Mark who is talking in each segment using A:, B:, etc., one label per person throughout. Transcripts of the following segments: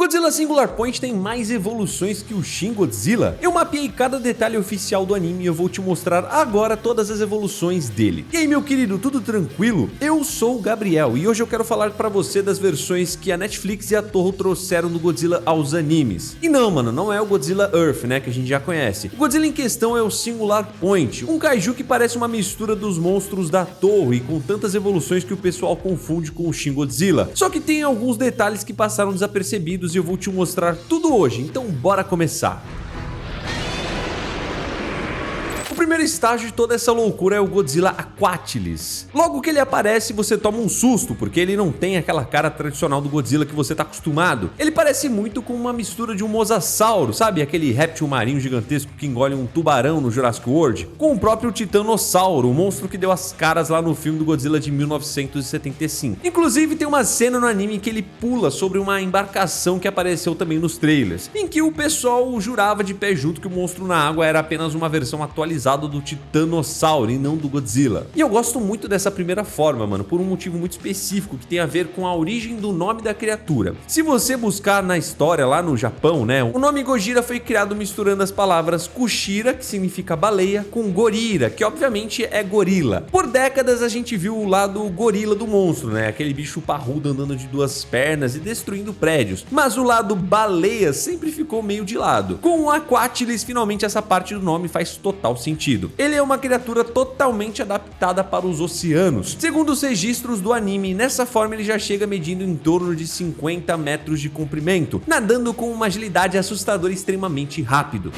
A: Godzilla Singular Point tem mais evoluções que o Shin Godzilla. Eu mapeei cada detalhe oficial do anime e eu vou te mostrar agora todas as evoluções dele. E aí, meu querido, tudo tranquilo? Eu sou o Gabriel e hoje eu quero falar pra você das versões que a Netflix e a Toho trouxeram do Godzilla aos animes. E não, mano, não é o Godzilla Earth, né, que a gente já conhece. O Godzilla em questão é o Singular Point, um kaiju que parece uma mistura dos monstros da Toho e com tantas evoluções que o pessoal confunde com o Shin Godzilla. Só que tem alguns detalhes que passaram desapercebidos e eu vou te mostrar tudo hoje, então bora começar. O primeiro estágio de toda essa loucura é o Godzilla Aquatilis. Logo que ele aparece, você toma um susto, porque ele não tem aquela cara tradicional do Godzilla que você tá acostumado. Ele parece muito com uma mistura de um mosasauro, sabe? Aquele réptil marinho gigantesco que engole um tubarão no Jurassic World, com o próprio Titanossauro, o monstro que deu as caras lá no filme do Godzilla de 1975. Inclusive, tem uma cena no anime em que ele pula sobre uma embarcação que apareceu também nos trailers, em que o pessoal jurava de pé junto que o monstro na água era apenas uma versão atualizada do Titanossauro e não do Godzilla. E eu gosto muito dessa primeira forma, mano, por um motivo muito específico que tem a ver com a origem do nome da criatura. Se você buscar na história lá no Japão, né, o nome Gojira foi criado misturando as palavras Kushira, que significa baleia, com Gorira, que obviamente é gorila. Por décadas a gente viu o lado gorila do monstro, né, aquele bicho parrudo andando de duas pernas e destruindo prédios, mas o lado baleia sempre ficou meio de lado. Com o Aquatilis, finalmente essa parte do nome faz total sentido. Ele é uma criatura totalmente adaptada para os oceanos. Segundo os registros do anime, nessa forma ele já chega medindo em torno de 50 metros de comprimento, nadando com uma agilidade assustadora e extremamente rápido.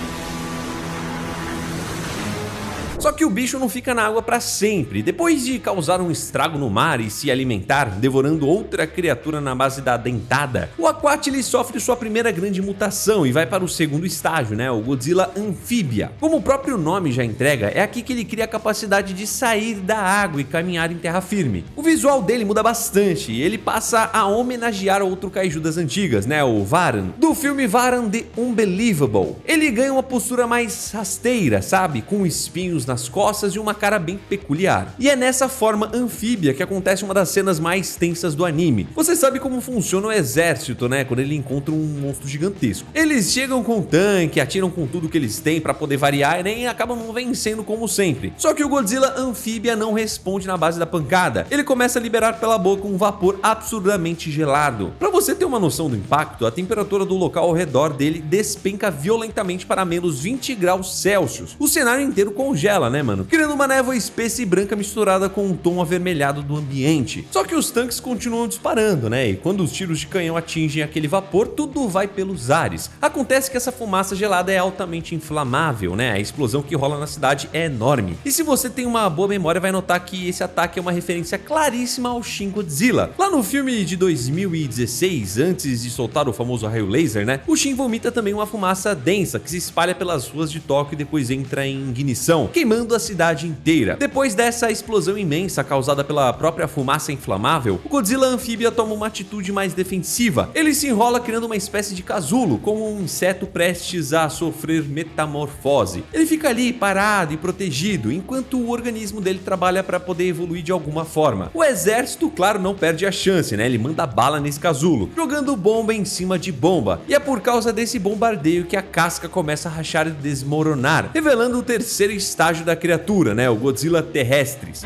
A: Só que o bicho não fica na água para sempre. Depois de causar um estrago no mar e se alimentar, devorando outra criatura na base da dentada, o Aquatilis sofre sua primeira grande mutação e vai para o segundo estágio, né, o Godzilla Anfíbia. Como o próprio nome já entrega, é aqui que ele cria a capacidade de sair da água e caminhar em terra firme. O visual dele muda bastante e ele passa a homenagear outro kaiju das antigas, né, o Varan, do filme Varan The Unbelievable. Ele ganha uma postura mais rasteira, sabe, com espinhos nas costas e uma cara bem peculiar. E é nessa forma anfíbia que acontece uma das cenas mais tensas do anime. Você sabe como funciona o exército, né, quando ele encontra um monstro gigantesco. Eles chegam com tanque, atiram com tudo que eles têm pra poder variar e nem acabam não vencendo como sempre. Só que o Godzilla Anfíbia não responde na base da pancada. Ele começa a liberar pela boca um vapor absurdamente gelado. Pra você ter uma noção do impacto, a temperatura do local ao redor dele despenca violentamente para menos 20 graus Celsius. O cenário inteiro congela, né, mano? Criando uma névoa espessa e branca misturada com um tom avermelhado do ambiente. Só que os tanques continuam disparando, né? E quando os tiros de canhão atingem aquele vapor, tudo vai pelos ares. Acontece que essa fumaça gelada é altamente inflamável, né? A explosão que rola na cidade é enorme. E se você tem uma boa memória, vai notar que esse ataque é uma referência claríssima ao Shin Godzilla. Lá no filme de 2016, antes de soltar o famoso raio laser, né? O Shin vomita também uma fumaça densa que se espalha pelas ruas de Tóquio e depois entra em ignição, queimando a cidade inteira. Depois dessa explosão imensa causada pela própria fumaça inflamável, o Godzilla Anfíbia toma uma atitude mais defensiva. Ele se enrola criando uma espécie de casulo, como um inseto prestes a sofrer metamorfose. Ele fica ali parado e protegido, enquanto o organismo dele trabalha para poder evoluir de alguma forma. O exército, claro, não perde a chance, né? Ele manda bala nesse casulo, jogando bomba em cima de bomba. E é por causa desse bombardeio que a casca começa a rachar e desmoronar, revelando o terceiro estágio da criatura, né, o Godzilla Terrestris.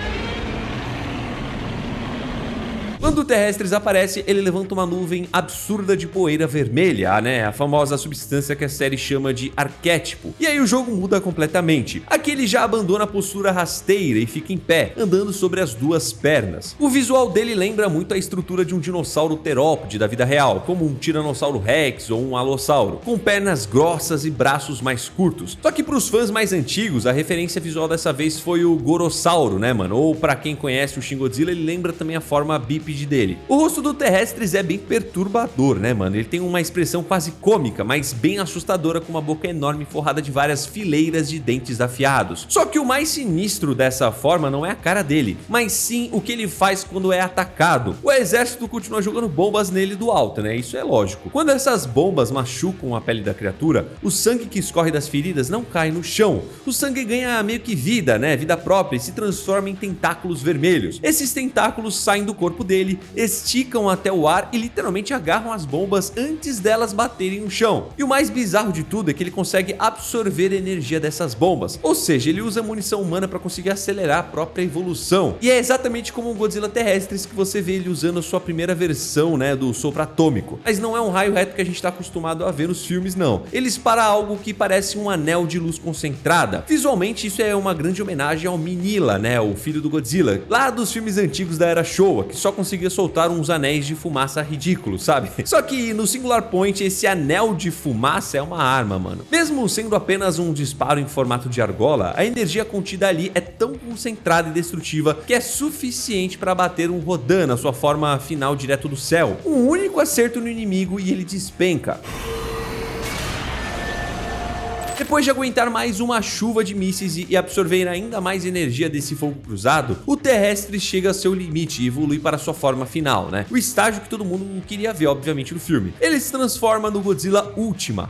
A: Quando o Terrestris aparece, ele levanta uma nuvem absurda de poeira vermelha, né? A famosa substância que a série chama de arquétipo. E aí o jogo muda completamente. Aqui ele já abandona a postura rasteira e fica em pé, andando sobre as duas pernas. O visual dele lembra muito a estrutura de um dinossauro terópode da vida real, como um Tiranossauro Rex ou um Alossauro, com pernas grossas e braços mais curtos. Só que para os fãs mais antigos, a referência visual dessa vez foi o Gorossauro, né, mano? Ou para quem conhece o Shin Godzilla, ele lembra também a forma bípede dele. O rosto do Terrestris é bem perturbador, né, mano? Ele tem uma expressão quase cômica, mas bem assustadora, com uma boca enorme forrada de várias fileiras de dentes afiados. Só que o mais sinistro dessa forma não é a cara dele, mas sim o que ele faz quando é atacado. O exército continua jogando bombas nele do alto, né? Isso é lógico. Quando essas bombas machucam a pele da criatura, o sangue que escorre das feridas não cai no chão. O sangue ganha meio que vida, né? Vida própria, e se transforma em tentáculos vermelhos. Esses tentáculos saem do corpo dele dele, esticam até o ar e literalmente agarram as bombas antes delas baterem no chão. E o mais bizarro de tudo é que ele consegue absorver a energia dessas bombas, ou seja, ele usa munição humana para conseguir acelerar a própria evolução. E é exatamente como o Godzilla Terrestres que você vê ele usando a sua primeira versão, né, do sopro atômico. Mas não é um raio reto que a gente está acostumado a ver nos filmes, não. Ele dispara algo que parece um anel de luz concentrada. Visualmente isso é uma grande homenagem ao Minilla, né, o filho do Godzilla, lá dos filmes antigos da era Showa, que só conseguia soltar uns anéis de fumaça ridículos, sabe? Só que no Singular Point esse anel de fumaça é uma arma, mano. Mesmo sendo apenas um disparo em formato de argola, a energia contida ali é tão concentrada e destrutiva que é suficiente para bater um Rodan na sua forma final direto do céu. Um único acerto no inimigo e ele despenca. Depois de aguentar mais uma chuva de mísseis e absorver ainda mais energia desse fogo cruzado, o terrestre chega a seu limite e evolui para sua forma final, né? O estágio que todo mundo queria ver, obviamente, no filme. Ele se transforma no Godzilla Ultima.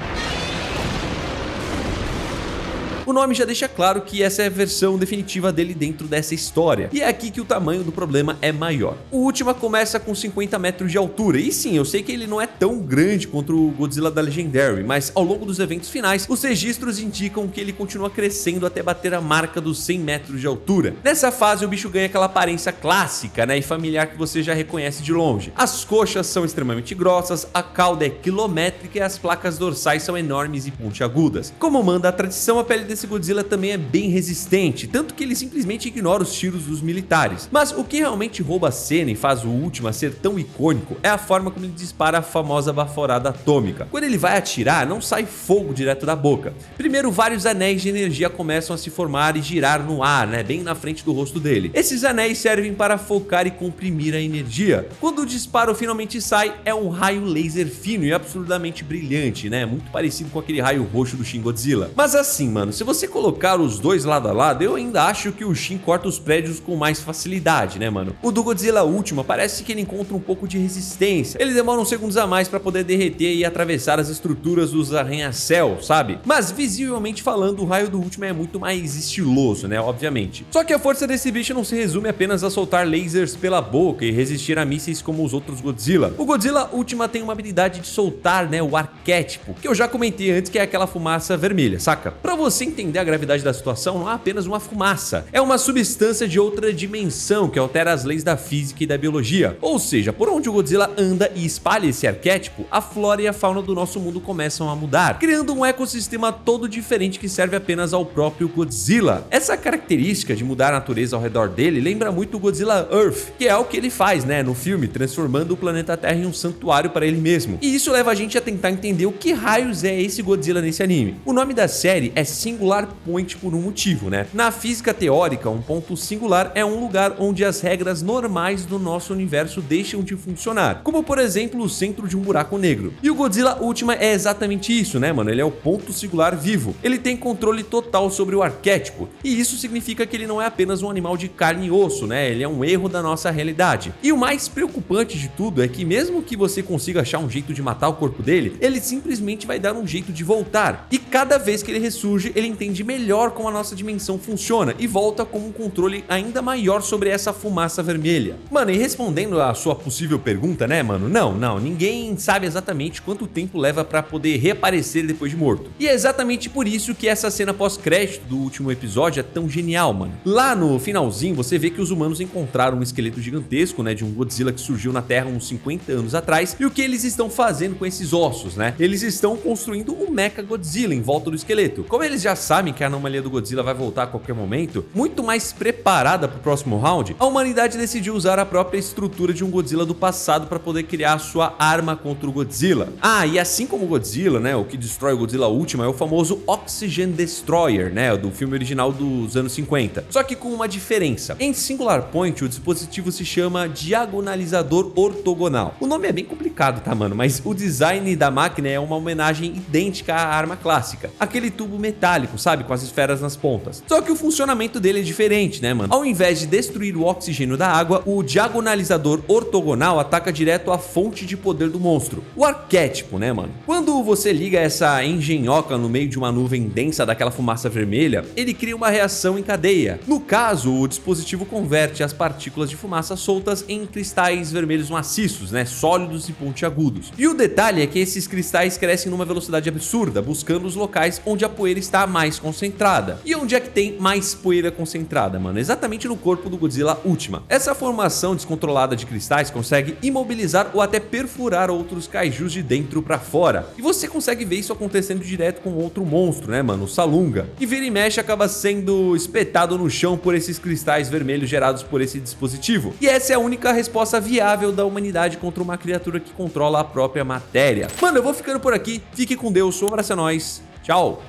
A: O nome já deixa claro que essa é a versão definitiva dele dentro dessa história, e é aqui que o tamanho do problema é maior. O Ultima começa com 50 metros de altura, e sim, eu sei que ele não é tão grande quanto o Godzilla da Legendary, mas ao longo dos eventos finais, os registros indicam que ele continua crescendo até bater a marca dos 100 metros de altura. Nessa fase, o bicho ganha aquela aparência clássica, né, e familiar que você já reconhece de longe. As coxas são extremamente grossas, a cauda é quilométrica e as placas dorsais são enormes e pontiagudas. Como manda a tradição, a pele desse Godzilla também é bem resistente, tanto que ele simplesmente ignora os tiros dos militares. Mas o que realmente rouba a cena e faz o Ultima ser tão icônico é a forma como ele dispara a famosa baforada atômica. Quando ele vai atirar, não sai fogo direto da boca. Primeiro, vários anéis de energia começam a se formar e girar no ar, né, bem na frente do rosto dele. Esses anéis servem para focar e comprimir a energia. Quando o disparo finalmente sai, é um raio laser fino e absurdamente brilhante, né, muito parecido com aquele raio roxo do Shin Godzilla. Mas assim, mano, se você colocar os dois lado a lado, eu ainda acho que o Shin corta os prédios com mais facilidade, né, mano? O do Godzilla Ultima parece que ele encontra um pouco de resistência. Ele demora uns segundos a mais para poder derreter e atravessar as estruturas dos arranha-céu, sabe? Mas visivelmente falando, o raio do Ultima é muito mais estiloso, né, obviamente. Só que a força desse bicho não se resume apenas a soltar lasers pela boca e resistir a mísseis como os outros Godzilla. O Godzilla Ultima tem uma habilidade de soltar, né, o arquétipo, que eu já comentei antes, que é aquela fumaça vermelha, saca? Pra você entender a gravidade da situação, não é apenas uma fumaça, é uma substância de outra dimensão que altera as leis da física e da biologia. Ou seja, por onde o Godzilla anda e espalha esse arquétipo, a flora e a fauna do nosso mundo começam a mudar, criando um ecossistema todo diferente que serve apenas ao próprio Godzilla. Essa característica de mudar a natureza ao redor dele lembra muito o Godzilla Earth, que é o que ele faz, né, no filme, transformando o planeta Terra em um santuário para ele mesmo. E isso leva a gente a tentar entender o que raios é esse Godzilla nesse anime. O nome da série é Singular Point por um motivo, né? Na física teórica, um ponto singular é um lugar onde as regras normais do nosso universo deixam de funcionar, como por exemplo o centro de um buraco negro. E o Godzilla Ultima é exatamente isso, né, mano? Ele é o ponto singular vivo. Ele tem controle total sobre o arquétipo, e isso significa que ele não é apenas um animal de carne e osso, né? Ele é um erro da nossa realidade. E o mais preocupante de tudo é que mesmo que você consiga achar um jeito de matar o corpo dele, ele simplesmente vai dar um jeito de voltar. E cada vez que ele ressurge, ele entende melhor como a nossa dimensão funciona e volta com um controle ainda maior sobre essa fumaça vermelha. Mano, e respondendo a sua possível pergunta, né, mano? Não, ninguém sabe exatamente quanto tempo leva pra poder reaparecer depois de morto. E é exatamente por isso que essa cena pós-crédito do último episódio é tão genial, mano. Lá no finalzinho, você vê que os humanos encontraram um esqueleto gigantesco, né, de um Godzilla que surgiu na Terra uns 50 anos atrás, e o que eles estão fazendo com esses ossos, né? Eles estão construindo um Mecha Godzilla em volta do esqueleto. Como eles já sabem que a anomalia do Godzilla vai voltar a qualquer momento, muito mais preparada para o próximo round, a humanidade decidiu usar a própria estrutura de um Godzilla do passado para poder criar sua arma contra o Godzilla. Ah, e assim como o Godzilla, né, o que destrói o Godzilla Ultima é o famoso Oxygen Destroyer, né, do filme original dos anos 50. Só que com uma diferença. Em Singular Point, o dispositivo se chama Diagonalizador Ortogonal. O nome é bem complicado, tá, mano? Mas o design da máquina é uma homenagem idêntica à arma clássica. Aquele tubo metálico, sabe? Com as esferas nas pontas. Só que o funcionamento dele é diferente, né, mano? Ao invés de destruir o oxigênio da água, o diagonalizador ortogonal ataca direto a fonte de poder do monstro, o arquétipo, né, mano? Quando você liga essa engenhoca no meio de uma nuvem densa daquela fumaça vermelha, ele cria uma reação em cadeia. No caso, o dispositivo converte as partículas de fumaça soltas em cristais vermelhos maciços, né, sólidos e pontiagudos. E o detalhe é que esses cristais crescem numa velocidade absurda, buscando os locais onde a poeira está mais concentrada. E onde é que tem mais poeira concentrada, mano? Exatamente no corpo do Godzilla Ultima. Essa formação descontrolada de cristais consegue imobilizar ou até perfurar outros kaijus de dentro pra fora. E você consegue ver isso acontecendo direto com outro monstro, né, mano? O Salunga. Que vira e mexe acaba sendo espetado no chão por esses cristais vermelhos gerados por esse dispositivo. E essa é a única resposta viável da humanidade contra uma criatura que controla a própria matéria. Mano, eu vou ficando por aqui. Fique com Deus. Um abraço a nós. Tchau.